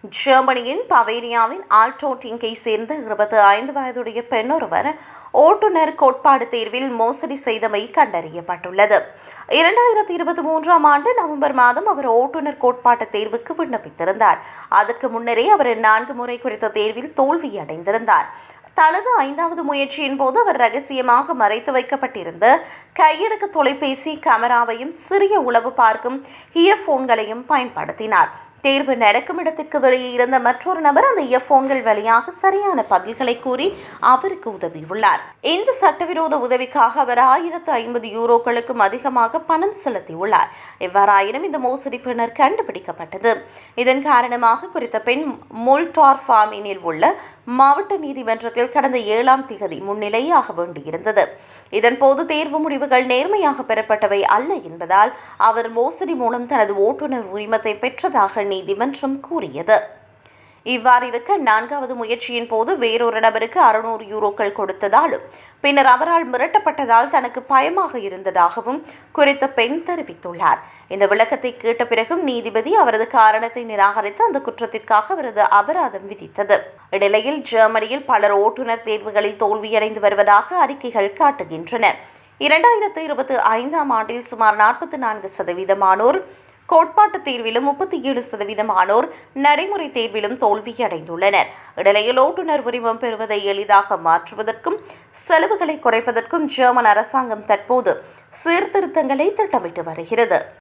ஜெர்மனியின் பவேரியாவின் ஆல்டோட்டிங்கை சேர்ந்த 25 வயதுடைய பெண்ணொருவர் ஓட்டுநர் கோட்பாடு தேர்வில் மோசடி செய்தமை கண்டறியப்பட்டுள்ளது. 2023ஆம் ஆண்டு நவம்பர் மாதம் அவர் ஓட்டுநர் கோட்பாட்டு தேர்வுக்கு விண்ணப்பித்திருந்தார். அதற்கு முன்னரே அவர் 4 முறை குறித்த தேர்வில் தோல்வியடைந்திருந்தார். தனது 5வது முயற்சியின் போது அவர் ரகசியமாக மறைத்து வைக்கப்பட்டிருந்த கையடக்க தொலைபேசி கேமராவையும் சிறிய உளவு பார்க்கும் இயர்போன்களையும் பயன்படுத்தினார். தேர்வு நடக்கும் இடத்திற்கு வெளியே இருந்த மற்றொரு நபர் அந்த இயர்போன்கள் வழியாக சரியான பதில்களை கூறி அவருக்கு உதவியுள்ளார். இந்த சட்டவிரோத உதவிக்காக அவர் 1050 யூரோக்களுக்கும் அதிகமாக பணம் செலுத்தியுள்ளார். எவ்வாறாயினும் இந்த மோசடி பின்னர் கண்டுபிடிக்கப்பட்டது. இதன் காரணமாக குறித்த பெண் மோல்டார் ஃபார்மினில் உள்ள மாவட்ட நீதிமன்றத்தில் கடந்த 7ஆம் தேதி முன்னிலையாக வேண்டியிருந்தது. இதன்போது தேர்வு முடிவுகள் நேர்மையாக பெறப்பட்டவை அல்ல என்பதால் அவர் மோசடி மூலம் தனது ஓட்டுநர் உரிமத்தை பெற்றதாக நீதிமன்றம் கூறியது. இவ்வாறு இருக்க 4வது முயற்சியின் போது வேறொரு நபருக்கு 600 யூரோக்கள் கொடுத்ததாலும் பின்னர் அவரால் மிரட்டப்பட்டதால் தனக்கு பயமாக இருந்ததாகவும் குறித்த பெண் தெரிவித்துள்ளார். இந்த விளக்கத்தை கேட்ட பிறகும் நீதிபதி அவரது காரணத்தை நிராகரித்து அந்த குற்றத்திற்காக அவரது அபராதம் விதித்தது. இந்நிலையில் ஜெர்மனியில் பலர் ஓட்டுநர் தேர்வுகளில் தோல்வியடைந்து வருவதாக அறிக்கைகள் காட்டுகின்றன. 2025ஆம் ஆண்டில் சுமார் 44% கோட்பாட்டு தேர்விலும் 37% நடைமுறை தேர்விலும் தோல்வியடைந்துள்ளனர். இந்நிலையில் ஓட்டுநர் உரிமம் பெறுவதை எளிதாக மாற்றுவதற்கும் செலவுகளை குறைப்பதற்கும் ஜெர்மன் அரசாங்கம் தற்போது சீர்திருத்தங்களை திட்டமிட்டு வருகிறது.